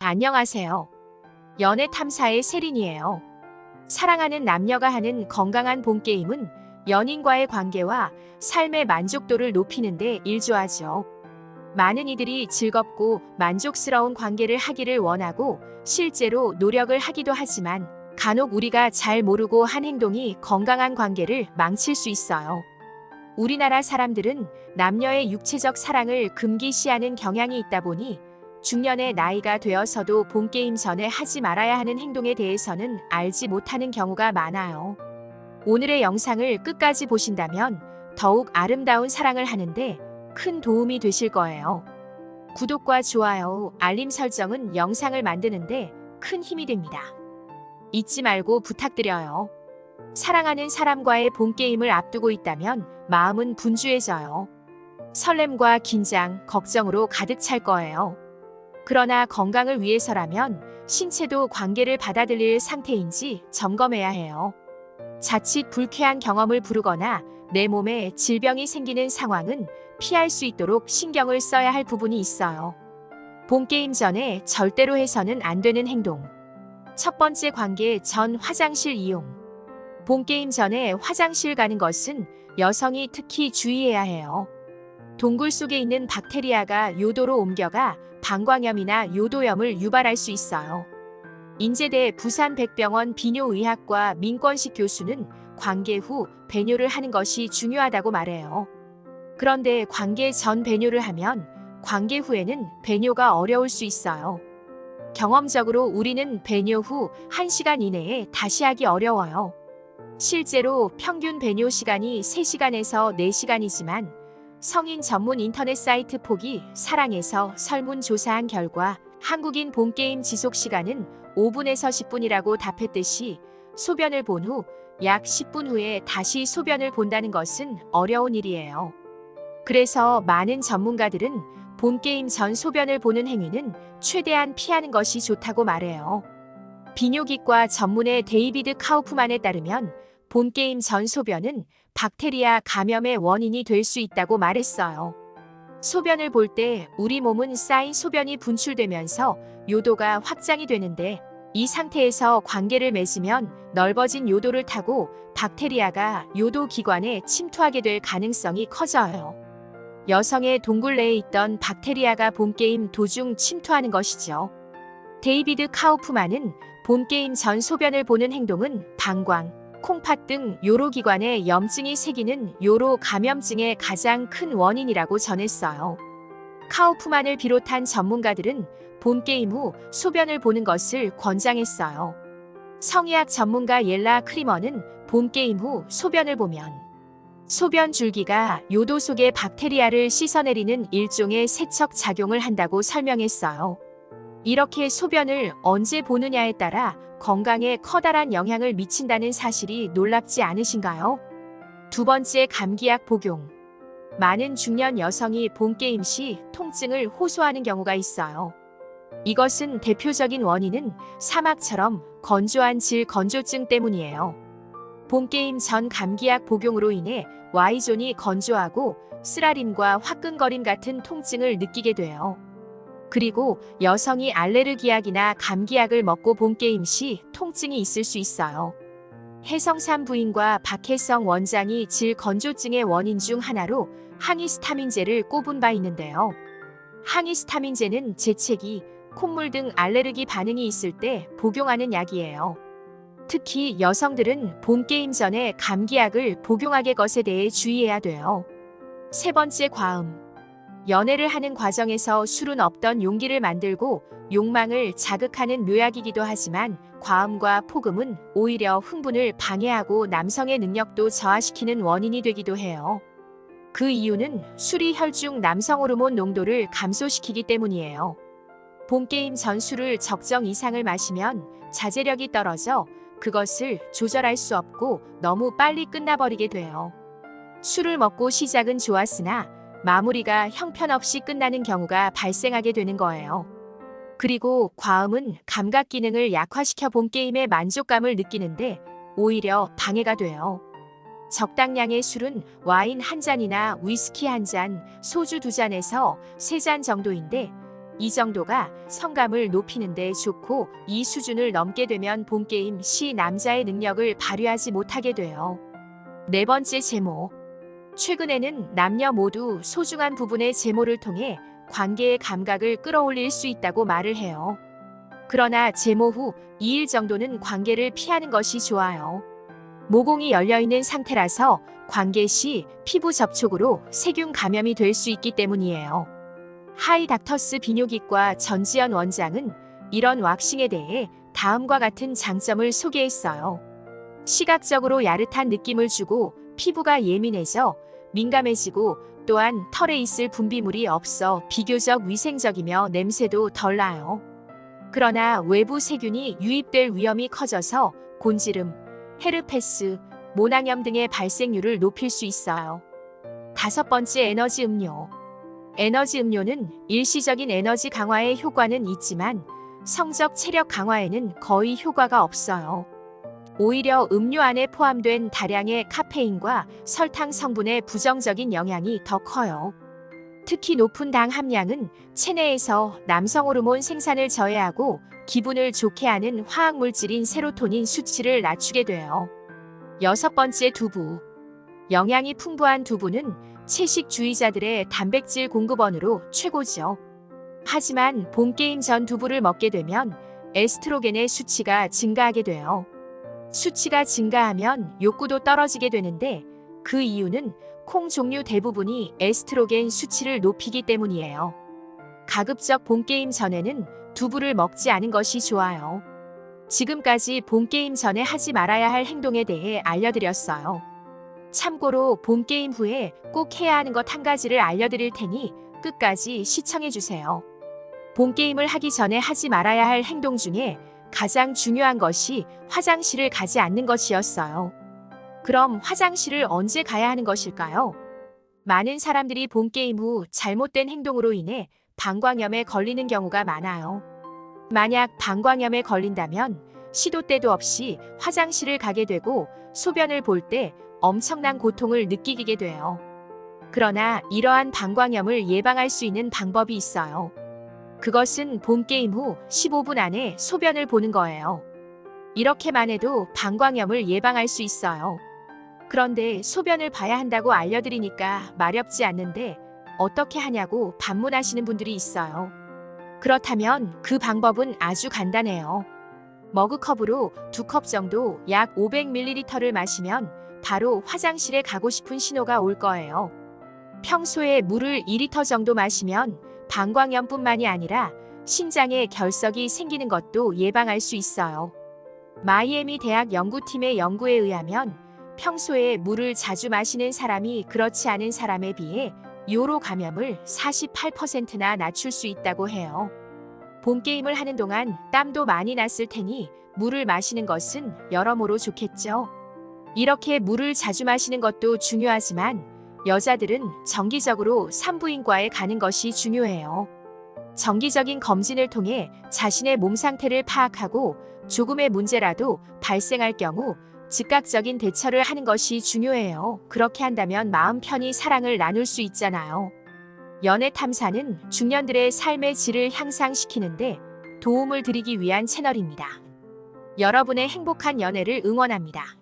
안녕하세요. 연애 탐사의 세린이에요. 사랑하는 남녀가 하는 건강한 본게임은 연인과의 관계와 삶의 만족도를 높이는 데 일조하죠. 많은 이들이 즐겁고 만족스러운 관계를 하기를 원하고 실제로 노력을 하기도 하지만 간혹 우리가 잘 모르고 한 행동이 건강한 관계를 망칠 수 있어요. 우리나라 사람들은 남녀의 육체적 사랑을 금기시하는 경향이 있다 보니 중년의 나이가 되어서도 본게임 전에 하지 말아야 하는 행동에 대해서는 알지 못하는 경우가 많아요. 오늘의 영상을 끝까지 보신다면 더욱 아름다운 사랑을 하는데 큰 도움이 되실 거예요. 구독과 좋아요, 알림 설정은 영상을 만드는데 큰 힘이 됩니다. 잊지 말고 부탁드려요. 사랑하는 사람과의 본게임을 앞두고 있다면 마음은 분주해져요. 설렘과 긴장, 걱정으로 가득 찰 거예요. 그러나 건강을 위해서라면 신체도 관계를 받아들일 상태인지 점검해야 해요. 자칫 불쾌한 경험을 부르거나 내 몸에 질병이 생기는 상황은 피할 수 있도록 신경을 써야 할 부분이 있어요. 본게임 전에 절대로 해서는 안 되는 행동. 첫 번째, 관계 전 화장실 이용. 본게임 전에 화장실 가는 것은 여성이 특히 주의해야 해요. 동굴 속에 있는 박테리아가 요도로 옮겨가 방광염이나 요도염을 유발할 수 있어요. 인제대 부산백병원 비뇨의학과 민권식 교수는 관계 후 배뇨를 하는 것이 중요하다고 말해요. 그런데 관계 전 배뇨를 하면 관계 후에는 배뇨가 어려울 수 있어요. 경험적으로 우리는 배뇨 후 1시간 이내에 다시 하기 어려워요. 실제로 평균 배뇨 시간이 3시간에서 4시간이지만 성인 전문 인터넷 사이트 포기 사랑에서 설문조사한 결과 한국인 본게임 지속 시간은 5분에서 10분이라고 답했듯이 소변을 본 후 약 10분 후에 다시 소변을 본다는 것은 어려운 일이에요. 그래서 많은 전문가들은 본게임 전 소변을 보는 행위는 최대한 피하는 것이 좋다고 말해요. 비뇨기과 전문의 데이비드 카우프만에 따르면 본게임 전 소변은 박테리아 감염의 원인이 될 수 있다고 말했어요. 소변을 볼 때 우리 몸은 쌓인 소변이 분출되면서 요도가 확장이 되는데 이 상태에서 관계를 맺으면 넓어진 요도를 타고 박테리아가 요도 기관에 침투하게 될 가능성이 커져요. 여성의 동굴 내에 있던 박테리아가 본게임 도중 침투하는 것이죠. 데이비드 카우프만은 본게임 전 소변을 보는 행동은 방광, 콩팥 등 요로기관에 염증이 생기는 요로 감염증의 가장 큰 원인이라고 전했어요. 카우프만을 비롯한 전문가들은 본게임 후 소변을 보는 것을 권장했어요. 성의학 전문가 옐라 크리머는 본게임 후 소변을 보면 소변 줄기가 요도 속의 박테리아를 씻어내리는 일종의 세척 작용을 한다고 설명했어요. 이렇게 소변을 언제 보느냐에 따라 건강에 커다란 영향을 미친다는 사실이 놀랍지 않으신가요? 두 번째, 감기약 복용. 많은 중년 여성이 본게임 시 통증을 호소하는 경우가 있어요. 이것은 대표적인 원인은 사막처럼 건조한 질 건조증 때문이에요. 본게임 전 감기약 복용으로 인해 Y존이 건조하고 쓰라림과 화끈거림 같은 통증을 느끼게 돼요. 그리고 여성이 알레르기약이나 감기약을 먹고 본게임 시 통증이 있을 수 있어요. 해성삼 부인과 박혜성 원장이 질 건조증의 원인 중 하나로 항히스타민제를 꼽은 바 있는데요. 항히스타민제는 재채기, 콧물 등 알레르기 반응이 있을 때 복용하는 약이에요. 특히 여성들은 본게임 전에 감기약을 복용하게 것에 대해 주의해야 돼요. 세 번째, 과음. 연애를 하는 과정에서 술은 없던 용기를 만들고 욕망을 자극하는 묘약이기도 하지만 과음과 폭음은 오히려 흥분을 방해하고 남성의 능력도 저하시키는 원인이 되기도 해요. 그 이유는 술이 혈중 남성 호르몬 농도를 감소시키기 때문이에요. 본게임 전 술을 적정 이상을 마시면 자제력이 떨어져 그것을 조절할 수 없고 너무 빨리 끝나버리게 돼요. 술을 먹고 시작은 좋았으나 마무리가 형편없이 끝나는 경우가 발생하게 되는 거예요. 그리고 과음은 감각 기능을 약화시켜 본게임의 만족감을 느끼는데 오히려 방해가 돼요. 적당량의 술은 와인 한 잔이나 위스키 한 잔, 소주 2잔에서 3잔 정도인데 이 정도가 성감을 높이는 데 좋고 이 수준을 넘게 되면 본게임 시 남자의 능력을 발휘하지 못하게 돼요. 네 번째 제모. 최근에는 남녀 모두 소중한 부분의 제모를 통해 관계의 감각을 끌어올릴 수 있다고 말을 해요. 그러나 제모 후 2일 정도는 관계를 피하는 것이 좋아요. 모공이 열려있는 상태라서 관계 시 피부 접촉으로 세균 감염이 될 수 있기 때문이에요. 하이닥터스 비뇨기과 전지현 원장은 이런 왁싱에 대해 다음과 같은 장점을 소개했어요. 시각적으로 야릇한 느낌을 주고 피부가 예민해져 민감해지고 또한 털에 있을 분비물이 없어 비교적 위생적이며 냄새도 덜 나요. 그러나 외부 세균이 유입될 위험이 커져서 곤지름, 헤르페스, 모낭염 등의 발생률을 높일 수 있어요. 다섯 번째 에너지 음료. 에너지 음료는 일시적인 에너지 강화의 효과는 있지만 성적 체력 강화에는 거의 효과가 없어요. 오히려 음료 안에 포함된 다량의 카페인과 설탕 성분의 부정적인 영향이 더 커요. 특히 높은 당 함량은 체내에서 남성 호르몬 생산을 저해하고 기분을 좋게 하는 화학물질인 세로토닌 수치를 낮추게 돼요. 여섯 번째 두부. 영양이 풍부한 두부는 채식주의자들의 단백질 공급원으로 최고죠. 하지만 본게임 전 두부를 먹게 되면 에스트로겐의 수치가 증가하게 돼요. 수치가 증가하면 욕구도 떨어지게 되는데 그 이유는 콩 종류 대부분이 에스트로겐 수치를 높이기 때문이에요. 가급적 본게임 전에는 두부를 먹지 않은 것이 좋아요. 지금까지 본게임 전에 하지 말아야 할 행동에 대해 알려드렸어요. 참고로 본게임 후에 꼭 해야 하는 것 한 가지를 알려드릴 테니 끝까지 시청해주세요. 본게임을 하기 전에 하지 말아야 할 행동 중에 가장 중요한 것이 화장실을 가지 않는 것이었어요. 그럼 화장실을 언제 가야 하는 것일까요? 많은 사람들이 본게임 후 잘못된 행동으로 인해 방광염에 걸리는 경우가 많아요. 만약 방광염에 걸린다면 시도 때도 없이 화장실을 가게 되고 소변을 볼 때 엄청난 고통을 느끼게 돼요. 그러나 이러한 방광염을 예방할 수 있는 방법이 있어요. 그것은 본게임 후 15분 안에 소변을 보는 거예요. 이렇게만 해도 방광염을 예방할 수 있어요. 그런데 소변을 봐야 한다고 알려드리니까 마렵지 않는데 어떻게 하냐고 반문하시는 분들이 있어요. 그렇다면 그 방법은 아주 간단해요. 머그컵으로 2컵 정도 약 500ml를 마시면 바로 화장실에 가고 싶은 신호가 올 거예요. 평소에 물을 2리터 정도 마시면 방광염뿐만이 아니라 신장에 결석이 생기는 것도 예방할 수 있어요. 마이애미 대학 연구팀의 연구에 의하면 평소에 물을 자주 마시는 사람이 그렇지 않은 사람에 비해 요로 감염을 48%나 낮출 수 있다고 해요. 본게임을 하는 동안 땀도 많이 났을 테니 물을 마시는 것은 여러모로 좋겠죠. 이렇게 물을 자주 마시는 것도 중요하지만 여자들은 정기적으로 산부인과에 가는 것이 중요해요. 정기적인 검진을 통해 자신의 몸 상태를 파악하고 조금의 문제라도 발생할 경우 즉각적인 대처를 하는 것이 중요해요. 그렇게 한다면 마음 편히 사랑을 나눌 수 있잖아요. 연애 탐사는 중년들의 삶의 질을 향상시키는데 도움을 드리기 위한 채널입니다. 여러분의 행복한 연애를 응원합니다.